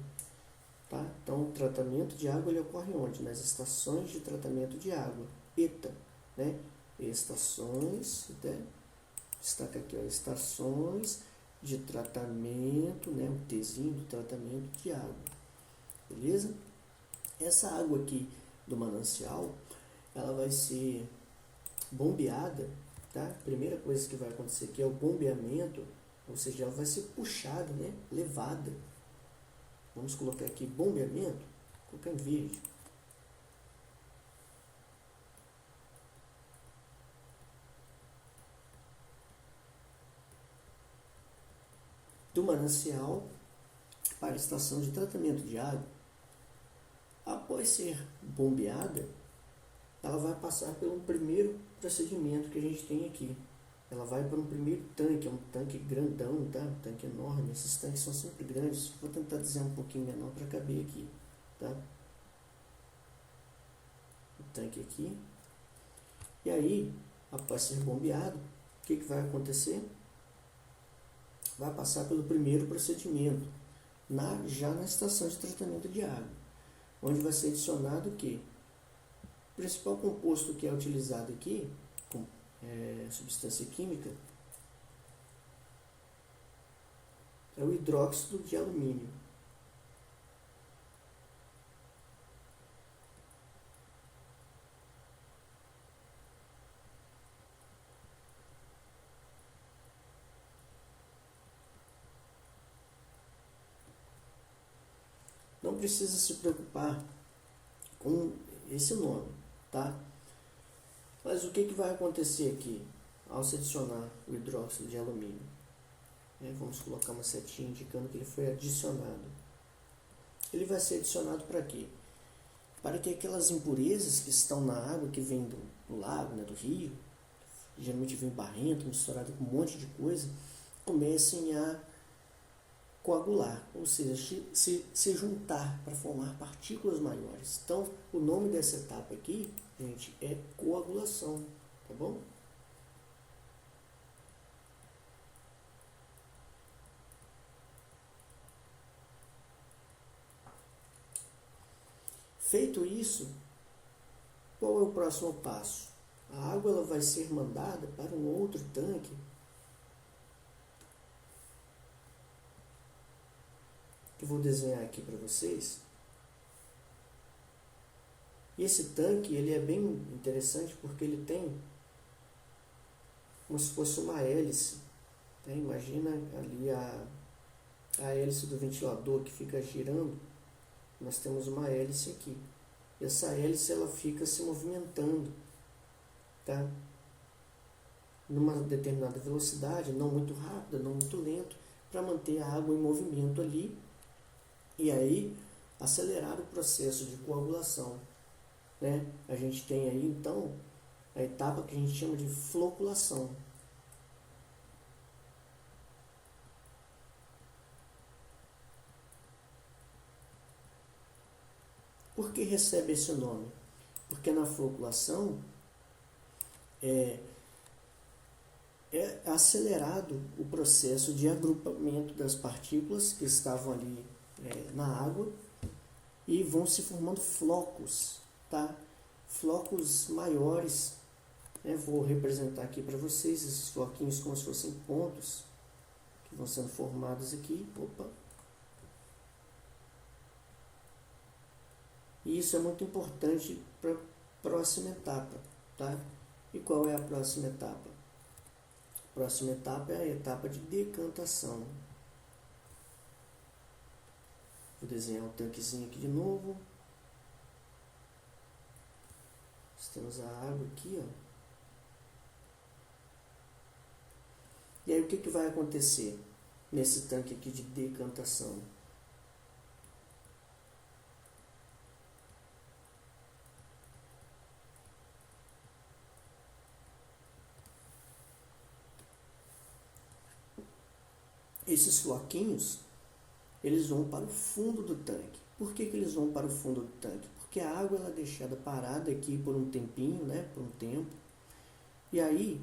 A: Tá? Então, o tratamento de água ele ocorre onde? Nas estações de tratamento de água. ETA, né? Estações, até destaca aqui, ó, estações de tratamento, né? O Tzinho do tratamento de água. Beleza? Essa água aqui do manancial, ela vai ser bombeada, tá? A primeira coisa que vai acontecer aqui é o bombeamento, ou seja, ela vai ser puxada, né? Levada Vamos colocar aqui bombeamento, colocar em verde. Do manancial para a estação de tratamento de água. Após ser bombeada, ela vai passar pelo primeiro procedimento que a gente tem aqui. Ela vai para um primeiro tanque, é um tanque grandão, tá? Um tanque enorme. Esses tanques são sempre grandes. Vou tentar desenhar um pouquinho menor para caber aqui, tá? O tanque aqui. E aí, após ser bombeado, o que vai acontecer? Vai passar pelo primeiro procedimento, já na estação de tratamento de água, onde vai ser adicionado o quê? O principal composto que é utilizado aqui, substância química, é o hidróxido de alumínio. Não precisa se preocupar com esse nome, tá? Mas o que vai acontecer aqui ao se adicionar o hidróxido de alumínio? Vamos colocar uma setinha indicando que ele foi adicionado. Ele vai ser adicionado para quê? Para que aquelas impurezas que estão na água, que vem do lago, né, do rio, geralmente vem barrento, misturado com um monte de coisa, comecem a coagular, ou seja, se juntar para formar partículas maiores. Então, o nome dessa etapa aqui, gente, é coagulação, tá bom? Feito isso, qual é o próximo passo? A água ela vai ser mandada para um outro tanque que eu vou desenhar aqui para vocês. E esse tanque ele é bem interessante porque ele tem como se fosse uma hélice. Né? Imagina ali a hélice do ventilador que fica girando. Nós temos uma hélice aqui. E essa hélice ela fica se movimentando, tá? Numa determinada velocidade, não muito rápida, não muito lento, para manter a água em movimento ali e aí acelerar o processo de coagulação, né? A gente tem aí então a etapa que a gente chama de floculação. Por que recebe esse nome? Porque na floculação é acelerado o processo de agrupamento das partículas que estavam ali na água e vão se formando flocos, tá? Flocos maiores, né? Vou representar aqui para vocês esses floquinhos como se fossem pontos que vão sendo formados aqui. Opa! E isso é muito importante para a próxima etapa, tá? E qual é a próxima etapa? A próxima etapa é a etapa de decantação. Vou desenhar um tanquezinho aqui de novo. Nós temos a água aqui, ó. E aí o que vai acontecer nesse tanque aqui de decantação? Esses floquinhos, eles vão para o fundo do tanque. Por que eles vão para o fundo do tanque? Porque a água ela é deixada parada aqui por um tempinho, né? Por um tempo. E aí,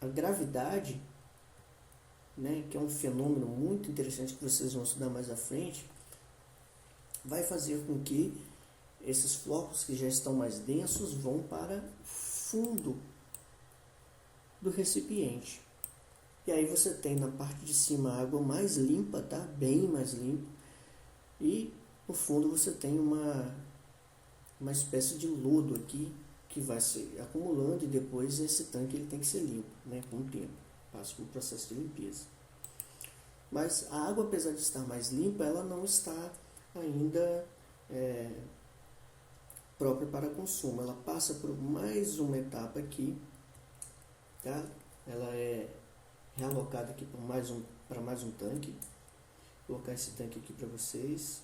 A: a gravidade, né? Que é um fenômeno muito interessante que vocês vão estudar mais à frente, vai fazer com que esses flocos que já estão mais densos vão para o fundo do recipiente. E aí você tem na parte de cima a água mais limpa, tá? Bem mais limpa. E no fundo você tem uma espécie de lodo aqui que vai se acumulando e depois esse tanque ele tem que ser limpo, né? Com o tempo. Passa por um processo de limpeza. Mas a água, apesar de estar mais limpa, ela não está ainda própria para consumo. Ela passa por mais uma etapa aqui, tá? Ela é realocada aqui para mais um tanque. Vou colocar esse tanque aqui para vocês.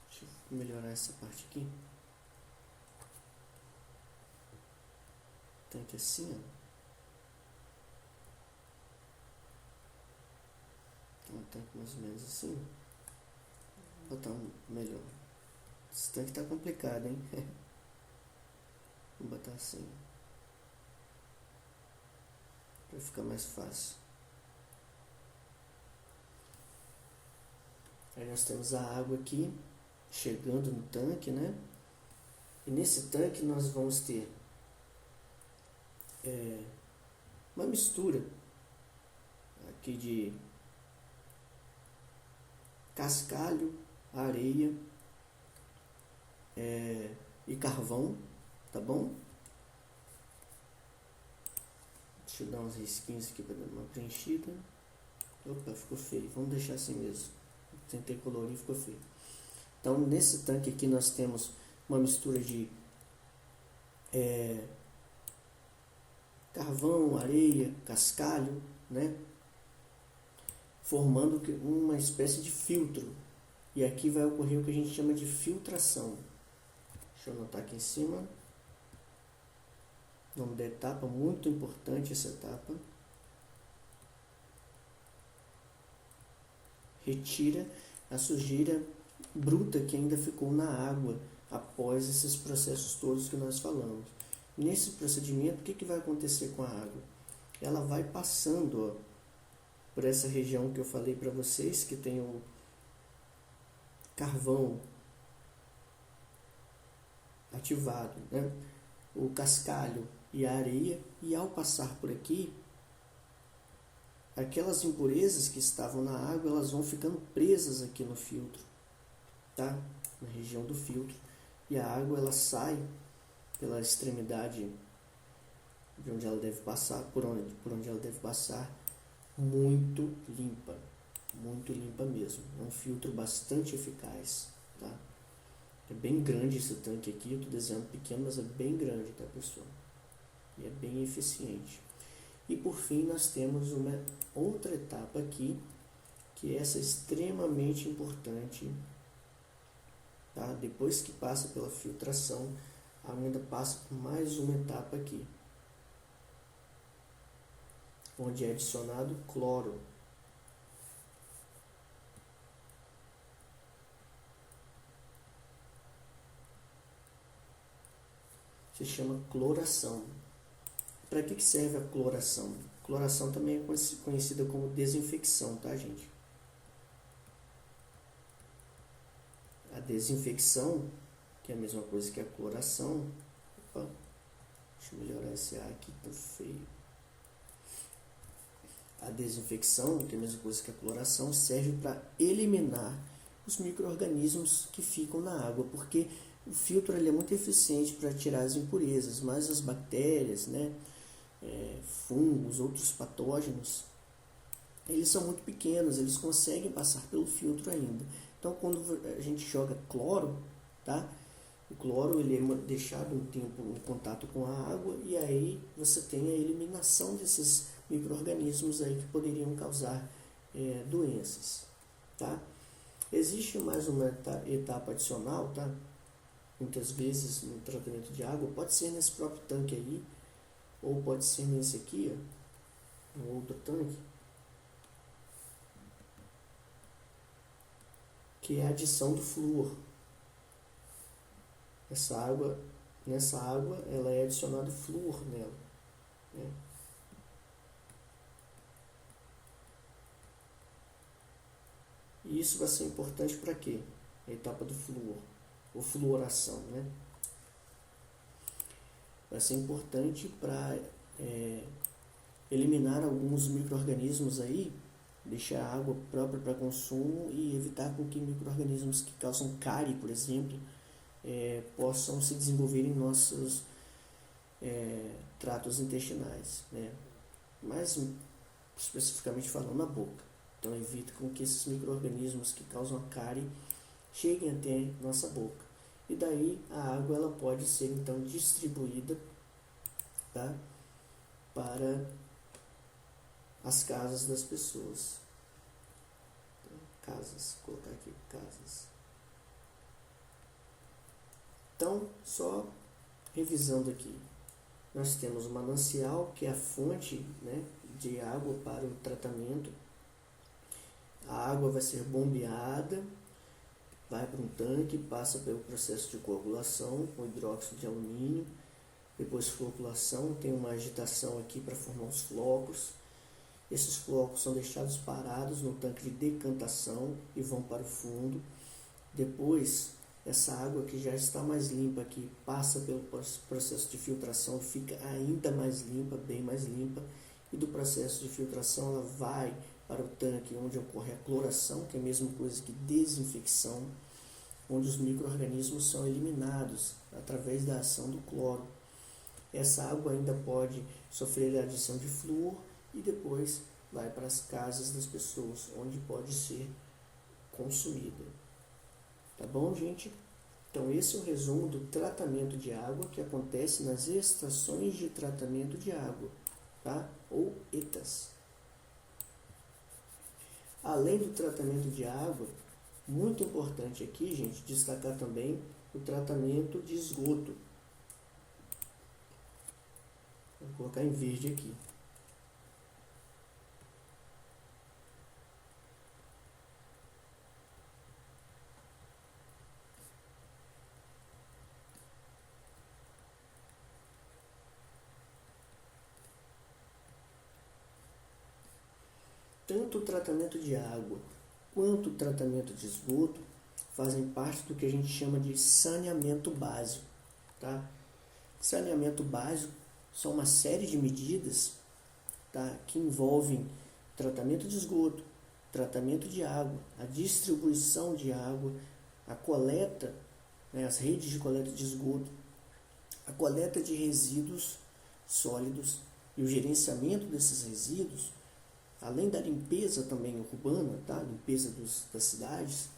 A: Deixa eu melhorar essa parte aqui. Tanque assim, ó. Um tanque mais ou menos assim. Vou botar um melhor. Esse tanque tá complicado, hein? Vou botar assim, para ficar mais fácil. Aí nós temos a água aqui chegando no tanque, né? E nesse tanque nós vamos ter uma mistura aqui de cascalho, areia e carvão, tá bom? Deixa eu dar uns risquinhos aqui para dar uma preenchida. Opa, ficou feio. Vamos deixar assim mesmo. Tentei colorir, ficou feio. Então, nesse tanque aqui nós temos uma mistura de carvão, areia, cascalho, né? Formando uma espécie de filtro. E aqui vai ocorrer o que a gente chama de filtração. Deixa eu anotar aqui em cima. O nome da etapa, muito importante essa etapa. Retira a sujeira bruta que ainda ficou na água após esses processos todos que nós falamos. Nesse procedimento, o que vai acontecer com a água? Ela vai passando por essa região que eu falei para vocês, que tem o carvão ativado, né? O cascalho e a areia, e ao passar por aqui, aquelas impurezas que estavam na água, elas vão ficando presas aqui no filtro, tá? Na região do filtro, e a água ela sai pela extremidade de onde ela deve passar, por onde ela deve passar, muito limpa mesmo. É um filtro bastante eficaz, tá? É bem grande esse tanque aqui, eu estou desenhando pequeno, mas é bem grande, tá, pessoal? E é bem eficiente. E por fim nós temos uma outra etapa aqui, que é essa extremamente importante, tá? Depois que passa pela filtração, ainda passa por mais uma etapa aqui, onde é adicionado cloro. Se chama cloração. Para que serve a cloração? Cloração também é conhecida como desinfecção, tá, gente? A desinfecção, que é a mesma coisa que a cloração. Opa, deixa eu melhorar esse ar aqui, tá feio. A desinfecção, que é a mesma coisa que a cloração, serve para eliminar os micro-organismos que ficam na água, porque o filtro ele é muito eficiente para tirar as impurezas, mas as bactérias, né, fungos, outros patógenos, eles são muito pequenos, eles conseguem passar pelo filtro ainda. Então, quando a gente joga cloro, tá? O cloro ele é deixado um tempo em contato com a água e aí você tem a eliminação desses micro-organismos aí que poderiam causar doenças, tá? Existe mais uma etapa adicional, tá? Muitas vezes no tratamento de água, pode ser nesse próprio tanque aí, ou pode ser nesse aqui, ó, no outro tanque, que é a adição do flúor. Nessa água, ela é adicionado flúor nela, né? E isso vai ser importante para quê? A etapa do flúor, ou fluoração, né? Vai ser importante para eliminar alguns micro-organismos aí, deixar a água própria para consumo e evitar com que micro-organismos que causam cárie, por exemplo, possam se desenvolver em nossos tratos intestinais, né? Mais especificamente falando na boca. Então evita com que esses micro-organismos que causam a cárie cheguem até nossa boca. E daí a água ela pode ser então distribuída, tá, para as casas das pessoas. Casas, vou colocar aqui casas. Então, só revisando aqui, nós temos o manancial, que é a fonte, né, de água para o tratamento. A água vai ser bombeada, vai para um tanque, passa pelo processo de coagulação com hidróxido de alumínio, depois floculação, tem uma agitação aqui para formar os flocos. Esses flocos são deixados parados no tanque de decantação e vão para o fundo. Depois, essa água que já está mais limpa aqui passa pelo processo de filtração e fica ainda mais limpa, bem mais limpa. E do processo de filtração ela vai para o tanque onde ocorre a cloração, que é a mesma coisa que desinfecção, onde os micro-organismos são eliminados através da ação do cloro. Essa água ainda pode sofrer a adição de flúor e depois vai para as casas das pessoas, onde pode ser consumida. Tá bom, gente? Então esse é o resumo do tratamento de água que acontece nas estações de tratamento de água, tá? Ou ETAs. Além do tratamento de água, muito importante aqui, gente, destacar também o tratamento de esgoto. Vou colocar em verde aqui. Tanto o tratamento de água quanto o tratamento de esgoto fazem parte do que a gente chama de saneamento básico. Tá? Saneamento básico são uma série de medidas, tá, que envolvem tratamento de esgoto, tratamento de água, a distribuição de água, a coleta, né, as redes de coleta de esgoto, a coleta de resíduos sólidos e o gerenciamento desses resíduos, além da limpeza também urbana, tá? Limpeza das cidades,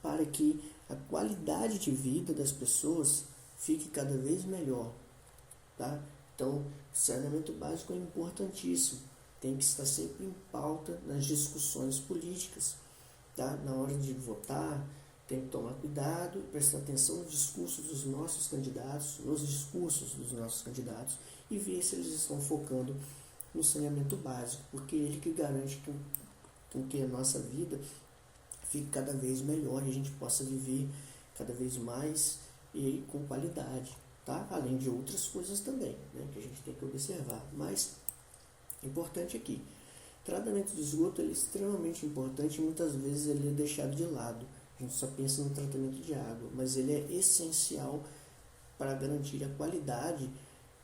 A: para que a qualidade de vida das pessoas fique cada vez melhor. Tá? Então, saneamento básico é importantíssimo, tem que estar sempre em pauta nas discussões políticas. Tá? Na hora de votar, tem que tomar cuidado, prestar atenção nos discursos dos nossos candidatos, e ver se eles estão focando no saneamento básico, porque é ele que garante que a nossa vida fique cada vez melhor e a gente possa viver cada vez mais e com qualidade, tá? Além de outras coisas também, né, que a gente tem que observar. Mas, importante aqui, tratamento de esgoto ele é extremamente importante e muitas vezes ele é deixado de lado. A gente só pensa no tratamento de água, mas ele é essencial para garantir a qualidade,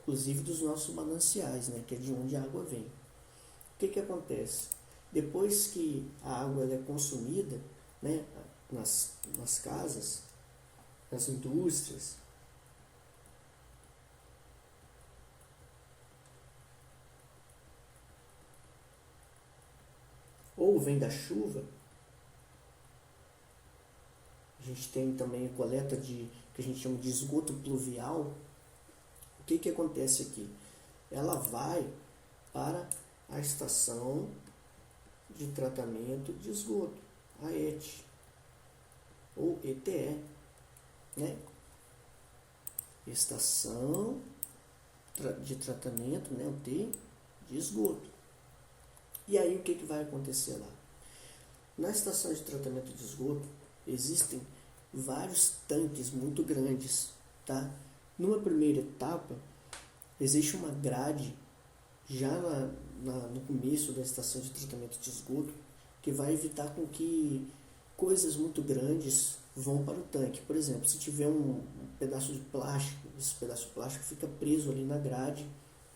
A: inclusive dos nossos mananciais, né, que é de onde a água vem. O que acontece? Depois que a água ela é consumida, né, nas casas, nas indústrias, ou vem da chuva, a gente tem também a coleta que a gente chama de esgoto pluvial. O que acontece aqui? Ela vai para a estação de tratamento de esgoto, a ET, ou ETE, né? Estação de tratamento, né? O T, de esgoto. E aí o que vai acontecer lá? Na estação de tratamento de esgoto existem vários tanques muito grandes, tá? Numa primeira etapa, existe uma grade já no começo da estação de tratamento de esgoto que vai evitar com que coisas muito grandes vão para o tanque. Por exemplo, se tiver um pedaço de plástico, esse pedaço de plástico fica preso ali na grade,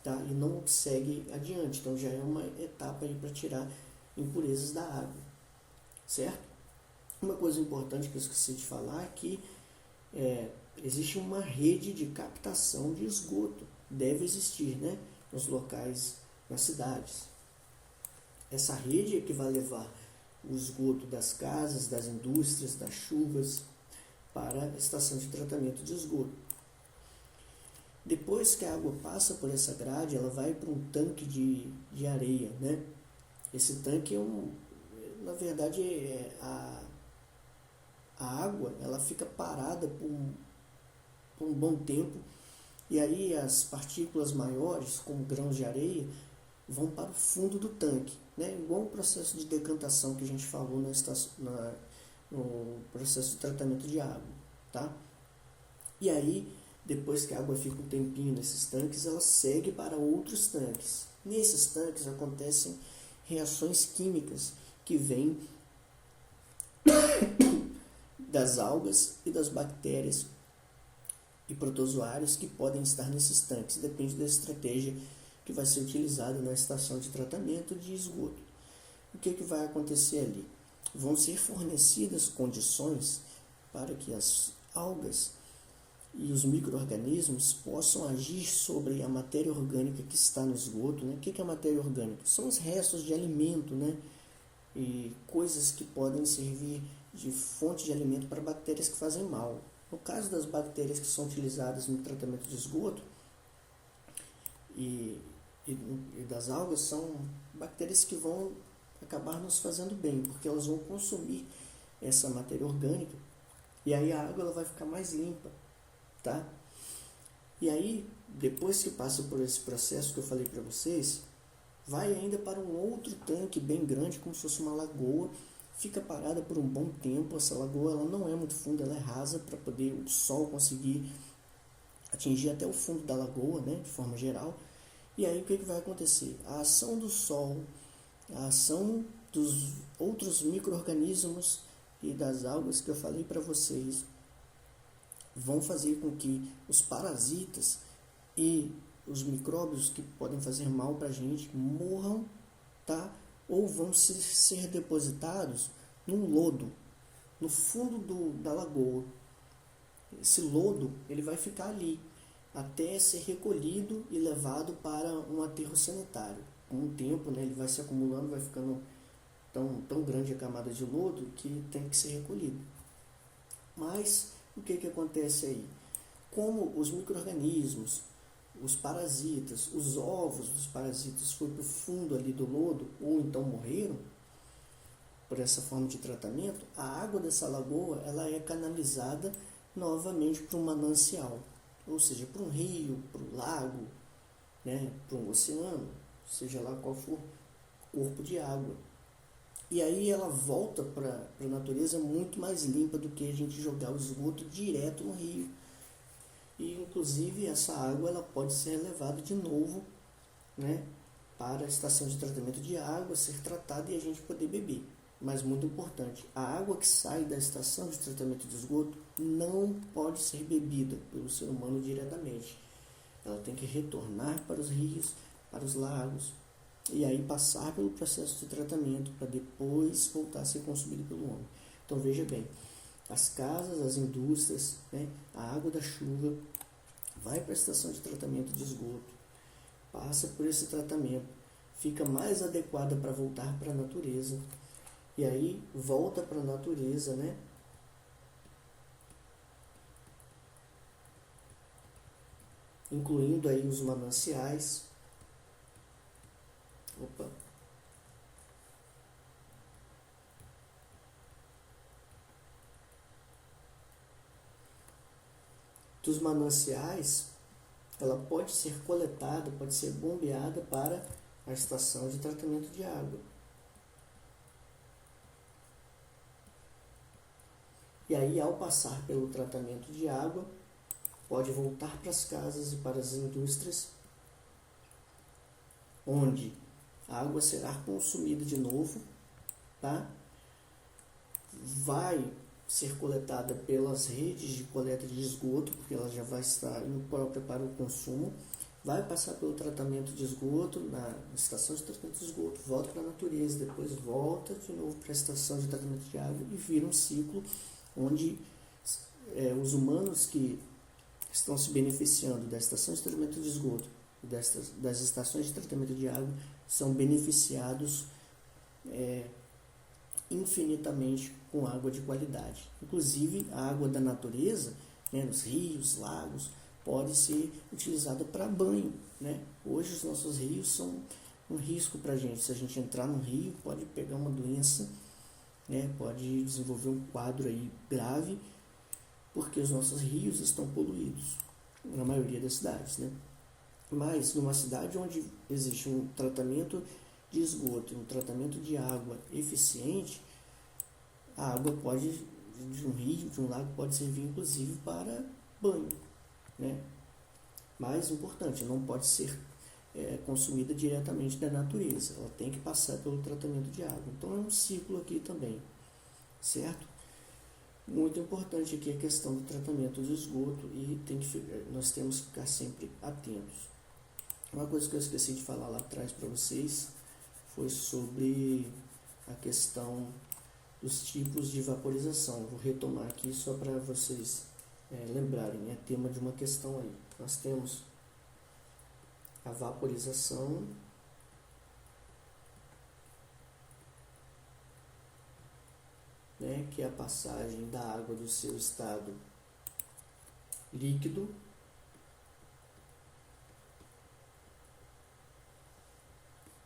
A: tá? E não segue adiante. Então já é uma etapa aí para tirar impurezas da água, certo? Uma coisa importante que eu esqueci de falar é que existe uma rede de captação de esgoto, deve existir, né, nos locais, nas cidades. Essa rede é que vai levar o esgoto das casas, das indústrias, das chuvas para a estação de tratamento de esgoto. Depois que a água passa por essa grade, ela vai para um tanque de areia, né? Esse tanque na verdade, a água ela fica parada por um bom tempo, e aí as partículas maiores, como grãos de areia, vão para o fundo do tanque, né? Igual o processo de decantação que a gente falou no processo de tratamento de água, tá? E aí, depois que a água fica um tempinho nesses tanques, ela segue para outros tanques. Nesses tanques acontecem reações químicas que vêm das algas e das bactérias e protozoários que podem estar nesses tanques. Depende da estratégia que vai ser utilizada na estação de tratamento de esgoto. O que vai acontecer ali? Vão ser fornecidas condições para que as algas e os micro-organismos possam agir sobre a matéria orgânica que está no esgoto, né? O que é a matéria orgânica? São os restos de alimento, né? E coisas que podem servir de fonte de alimento para bactérias que fazem mal. No caso das bactérias que são utilizadas no tratamento de esgoto e das algas, são bactérias que vão acabar nos fazendo bem, porque elas vão consumir essa matéria orgânica, e aí a água ela vai ficar mais limpa, tá? E aí, depois que passa por esse processo que eu falei para vocês, vai ainda para um outro tanque bem grande, como se fosse uma lagoa, fica parada por um bom tempo. Essa lagoa ela não é muito funda, ela é rasa, para poder o sol conseguir atingir até o fundo da lagoa, né, de forma geral. E aí o que vai acontecer? A ação do sol, a ação dos outros micro-organismos e das algas que eu falei para vocês vão fazer com que os parasitas e os micróbios que podem fazer mal para a gente morram, tá? Ou vão ser depositados num lodo, no fundo da lagoa. Esse lodo ele vai ficar ali até ser recolhido e levado para um aterro sanitário. Com o tempo, né, ele vai se acumulando, vai ficando tão grande a camada de lodo que tem que ser recolhido. Mas o que acontece aí? Como os micro-organismos, os parasitas, os ovos dos parasitas foram para o fundo ali do lodo, ou então morreram por essa forma de tratamento, a água dessa lagoa ela é canalizada novamente para um manancial, ou seja, para um rio, para um lago, né, para um oceano, seja lá qual for o corpo de água. E aí ela volta para a natureza muito mais limpa do que a gente jogar o esgoto direto no rio. E inclusive essa água ela pode ser levada de novo, né, para a estação de tratamento de água, ser tratada e a gente poder beber. Mas muito importante, a água que sai da estação de tratamento de esgoto não pode ser bebida pelo ser humano diretamente. Ela tem que retornar para os rios, para os lagos, e aí passar pelo processo de tratamento para depois voltar a ser consumido pelo homem. Então veja bem, as casas, as indústrias, né, a água da chuva vai para a estação de tratamento de esgoto, passa por esse tratamento, fica mais adequada para voltar para a natureza, e aí volta para a natureza, né? Incluindo aí os mananciais. Dos mananciais, ela pode ser coletada, pode ser bombeada para a estação de tratamento de água. E aí, ao passar pelo tratamento de água, pode voltar para as casas e para as indústrias, onde a água será consumida de novo, tá? Vai ser coletada pelas redes de coleta de esgoto, porque ela já vai estar imprópria para o consumo, vai passar pelo tratamento de esgoto, na estação de tratamento de esgoto, volta para a natureza, depois volta de novo para a estação de tratamento de água e vira um ciclo onde os humanos que estão se beneficiando da estação de tratamento de esgoto, das estações de tratamento de água, são beneficiados infinitamente com água de qualidade. Inclusive, a água da natureza, né, nos rios, lagos, pode ser utilizada para banho, né? Hoje os nossos rios são um risco para a gente. Se a gente entrar no rio, pode pegar uma doença, né? Pode desenvolver um quadro aí grave, porque os nossos rios estão poluídos, na maioria das cidades, né? Mas numa cidade onde existe um tratamento de esgoto, um tratamento de água eficiente, a água pode, de um rio, de um lago, pode servir inclusive para banho, né? Mais importante, não pode ser consumida diretamente da natureza, ela tem que passar pelo tratamento de água. Então é um ciclo aqui também, certo? Muito importante aqui a questão do tratamento do esgoto e nós temos que ficar sempre atentos. Uma coisa que eu esqueci de falar lá atrás para vocês foi sobre a questão dos tipos de vaporização. Vou retomar aqui só para vocês lembrarem, é tema de uma questão aí. Nós temos a vaporização, né, que é a passagem da água do seu estado líquido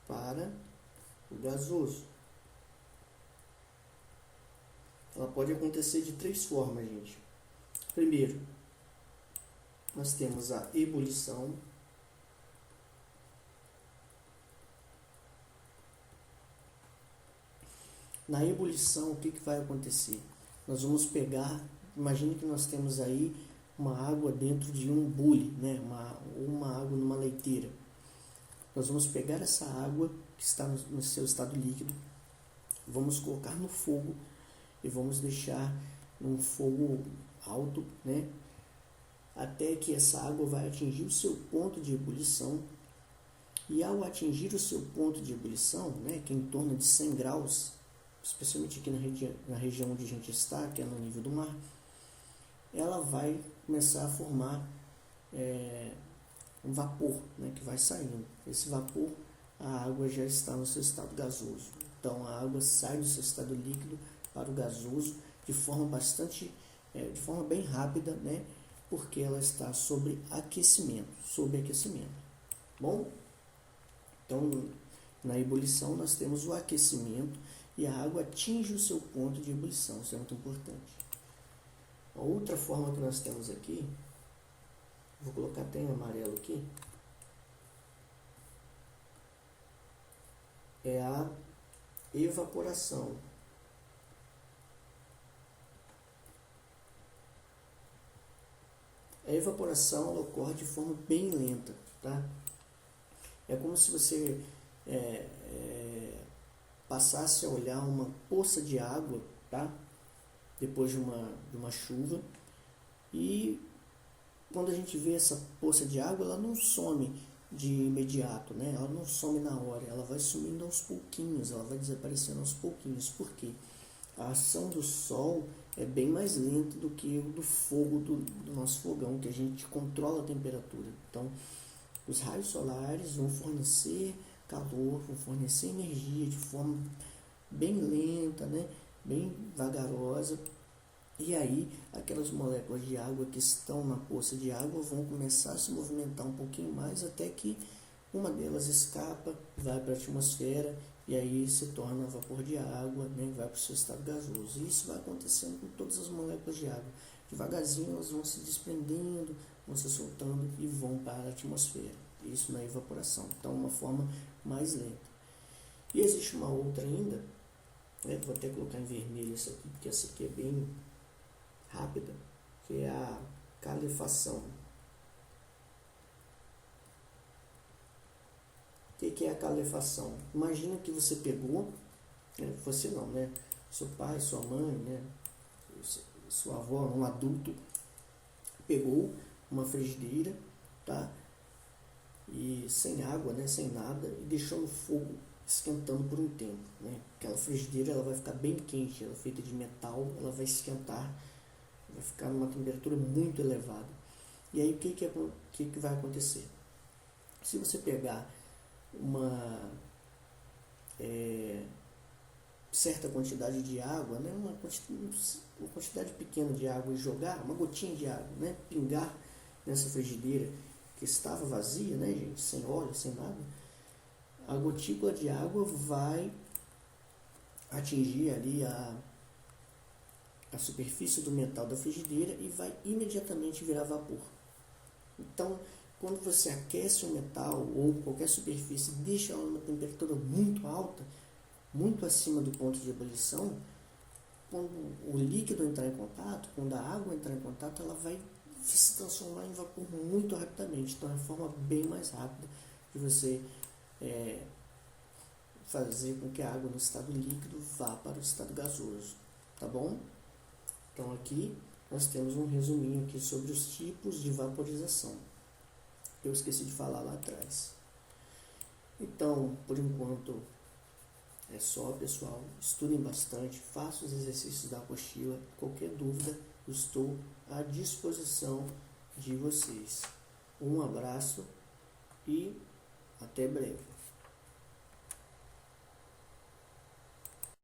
A: para o gasoso. Ela pode acontecer de 3 formas, gente. Primeiro, nós temos a ebulição. Na ebulição, o que vai acontecer? Nós vamos pegar, imagine que nós temos aí uma água dentro de um bule, né? uma água numa leiteira. Nós vamos pegar essa água que está no seu estado líquido, vamos colocar no fogo e vamos deixar num fogo alto, né? Até que essa água vai atingir o seu ponto de ebulição. E ao atingir o seu ponto de ebulição, né, que é em torno de 100 graus, especialmente aqui na região onde a gente está, que é no nível do mar, ela vai começar a formar um vapor, né, que vai saindo. Esse vapor, a água já está no seu estado gasoso. Então a água sai do seu estado líquido para o gasoso de forma bem rápida, né, porque ela está sob aquecimento. Bom, então na ebulição nós temos o aquecimento e a água atinge o seu ponto de ebulição. Isso é muito importante. A outra forma que nós temos aqui, vou colocar até em amarelo aqui, é a evaporação. A evaporação ela ocorre de forma bem lenta, tá? É como se você passasse a olhar uma poça de água, tá? Depois de uma chuva, e quando a gente vê essa poça de água, ela não some de imediato, né? Ela não some na hora, ela vai sumindo aos pouquinhos, ela vai desaparecendo aos pouquinhos. Por quê? A ação do sol é bem mais lenta do que o do fogo do nosso fogão, que a gente controla a temperatura. Então, os raios solares vão fornecer calor, vão fornecer energia de forma bem lenta, né? Bem vagarosa. E aí, aquelas moléculas de água que estão na poça de água vão começar a se movimentar um pouquinho mais até que uma delas escapa, vai para a atmosfera e aí se torna vapor de água, né? Vai para o seu estado gasoso. E isso vai acontecendo com todas as moléculas de água. Devagarzinho elas vão se desprendendo, vão se soltando e vão para a atmosfera. Isso na evaporação. Então, uma forma mais lenta. E existe uma outra ainda, né? Vou até colocar em vermelho essa aqui, porque essa aqui é bem rápida, que é a calefação. O que é a calefação? Imagina que você pegou, né? Você não, né? Seu pai, sua mãe, né? Sua avó, um adulto, pegou uma frigideira, tá? E sem água, né? Sem nada, e deixou no fogo esquentando por um tempo, né? Aquela frigideira ela vai ficar bem quente, ela é feita de metal, ela vai esquentar, vai ficar numa temperatura muito elevada. E aí o que vai acontecer? Se você pegar uma certa quantidade de água, né, uma quantidade pequena de água e jogar uma gotinha de água, né, pingar nessa frigideira que estava vazia, né, gente, sem óleo, sem nada, a gotícula de água vai atingir ali a superfície do metal da frigideira e vai imediatamente virar vapor. Então, quando você aquece o metal ou qualquer superfície, deixa ela numa temperatura muito alta, muito acima do ponto de ebulição, quando o líquido entrar em contato, quando a água entrar em contato, ela vai se transformar em vapor muito rapidamente. Então, é uma forma bem mais rápida de você fazer com que a água no estado líquido vá para o estado gasoso, tá bom? Então, aqui nós temos um resuminho aqui sobre os tipos de vaporização. Eu esqueci de falar lá atrás. Então, por enquanto, é só, pessoal. Estudem bastante, façam os exercícios da apostila. Qualquer dúvida, estou à disposição de vocês. Um abraço e até breve.